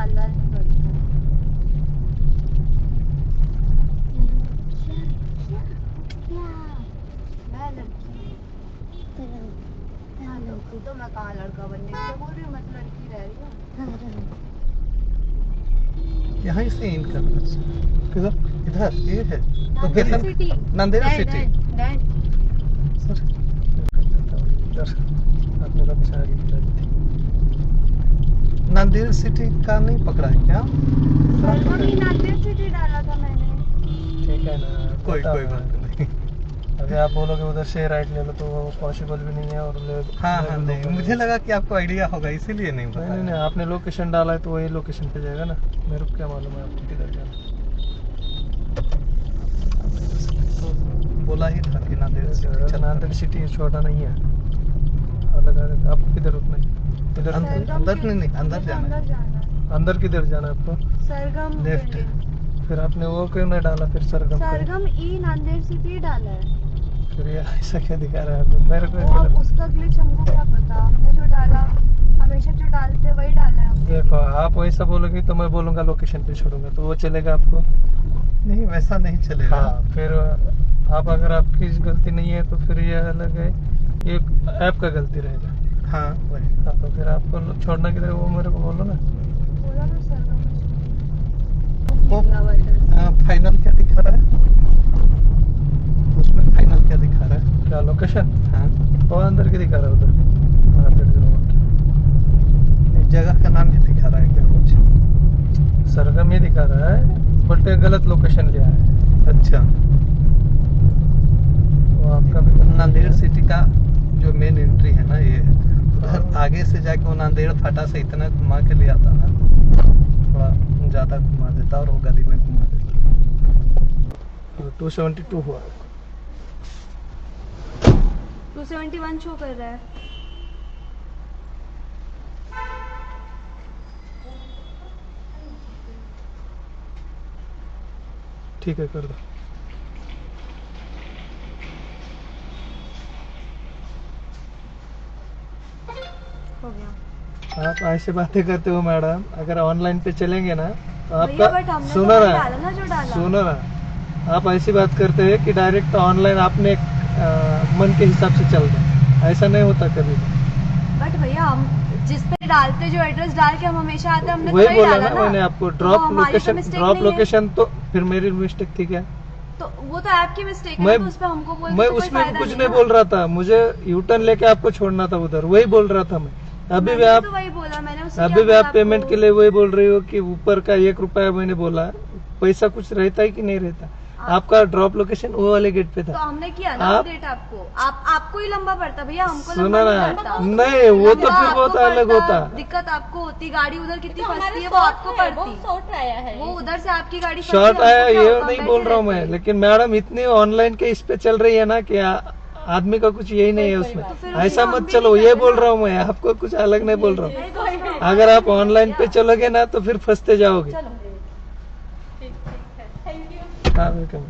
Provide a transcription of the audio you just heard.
डालना नहीं पड़ता। मैं लड़की हाँ लड़की तो मैं कहाँ लड़का बनने के लिए बोल रही हूँ, मैं तो लड़की रह रही हूँ। यहाँ से इन करना किधर इधर ये है तो फिर नांदेड़ सिटी नांदेड़ सिटी आपने कभी सारी बता दी थी। नांदेड़ सिटी का नहीं पकड़ा है क्या? नांदेड़ सिटी डाला था मैंने। ठीक है ना, कोई बताओ कोई ना। बात नहीं। अभी आप बोलोगे उधर से राइट ले लो तो वो पॉसिबल भी नहीं है और हाँ हाँ नहीं मुझे लगा कि आपको आइडिया होगा इसीलिए नहीं नहीं बताया। नहीं आपने लोकेशन डाला है तो वही लोकेशन पे जाएगा ना, मेरे को क्या मालूम है आपको किधर जाना। तो बोला ही था कि नांदेड़ सिटी चलना। नांदेड़ सिटी छोटा नहीं है, अलग अलग। आपको किधर रुकना है? इधर अंदर नहीं अंदर जाना है। अंदर किधर जाना है आपको? सरगम लेफ्ट। फिर आपने वो क्यों नहीं डाला फिर सरगम का? सरगम ई नांदेड़ सिटी डाला है। फिर ये ऐसा क्या दिखा रहा है आपको? मेरे को वो अब उसका ग्लिच हमको क्या पता, हमने जो डाला हमेशा जो डालते वही डाला है हमने। देखो आप वैसा बोलोगे तो मैं बोलूंगा लोकेशन पे छोड़ूंगा तो वो चलेगा आपको? नहीं वैसा नहीं चलेगा। हाँ फिर आप अगर आपकी गलती नहीं है तो फिर ये अलग है, ये ऐप का गलती रहेगा। हाँ वही। हाँ तो फिर आपको छोड़ना किधर है वो मेरे को बोलो ना। बोला तो सरगम वो फाइनल क्या दिखा रहा है उसमें? फाइनल क्या दिखा रहा है? क्या लोकेशन? हाँ वो अंदर की दिखा रहा है उधर। जगह का नाम भी दिखा रहा है क्या कुछ? सरगम ही दिखा रहा है बट गलत लोकेशन लिया है। अच्छा वो आपका भी नांदेड़ सिटी का जो मेन एंट्री है ना ये है। उधर आगे से जाके वो नांदेड़ फाटा से इतना घुमा के ले आता ना, थोड़ा ज्यादा घुमा देता और वो गली में घुमा देता। 272 हुआ। 271 शो कर रहा है। ठीक है कर दो। हो गया। आप ऐसे बातें करते हो मैडम, अगर ऑनलाइन पे चलेंगे ना तो भैया बट आपका हमने सुनो तो वही ना डाला ना जो डाला। सुनो ना, आप ऐसी बात करते हैं कि डायरेक्ट ऑनलाइन आपने मन के हिसाब से चल रहे, ऐसा नहीं होता कभी भी। बट भैया हम जिस पे डालते जो एड्रेस डाल के हम हमेशा आते हमने तो वही वही बोला डाला ना ना। मैंने आपको, तो ड्रॉप हमारी तो लोकेशन mistake ड्रॉप नहीं है। लोकेशन तो फिर मेरी मिस्टेक थी क्या? तो वो तो आपकी मिस्टेक है मैं तो उस पे हमको बोल के मैं तो कोई उसमें फायदा कुछ नहीं नहीं ना। बोल रहा था, मुझे यूटर्न लेके आपको छोड़ना था उधर, वही बोल रहा था मैं। अभी भी मैंने आप तो वही बोला, मैंने उससे अभी क्या भी बोला आप पेमेंट आपको? के लिए वही बोल रही हो कि ऊपर का 1 रुपया मैंने बोला, पैसा कुछ रहता है कि नहीं रहता? आपका ड्रॉप लोकेशन वो वाले गेट पे तो था। हमने किया ना आप- अपडेट आपको, आपको ही लंबा पड़ता भैया, हमको सुनो लंबा ना, नहीं पड़ता। नहीं वो तो लंबा फिर बहुत आपको अलग पड़ता, होता। दिक्कत आपको होती, गाड़ी उधर कितनी तो फंसती है वो आपको पड़ती। शॉर्ट आया है वो उधर से आपकी गाड़ी फंसती, शॉर्ट हमको आया क्या ये होता, हम नहीं बैठे बोल रहा हूँ मैं, रहते। लेकिन मैडम इतनी ऑनलाइन के इस पे चल रही है ना कि आदमी का कुछ यही नहीं है उसमें। तो फिर ऐसा उसमें हम मत भी चलो, नहीं ये करते बोल ना। रहा हूँ मैं, आपको कुछ अलग नहीं बोल रहा हूँ। नहीं तो अगर आप ऑनलाइन पे चलोगे ना तो फिर फंसते जाओगे। चलो ठीक है, थैंक यू। हाँ वेलकम।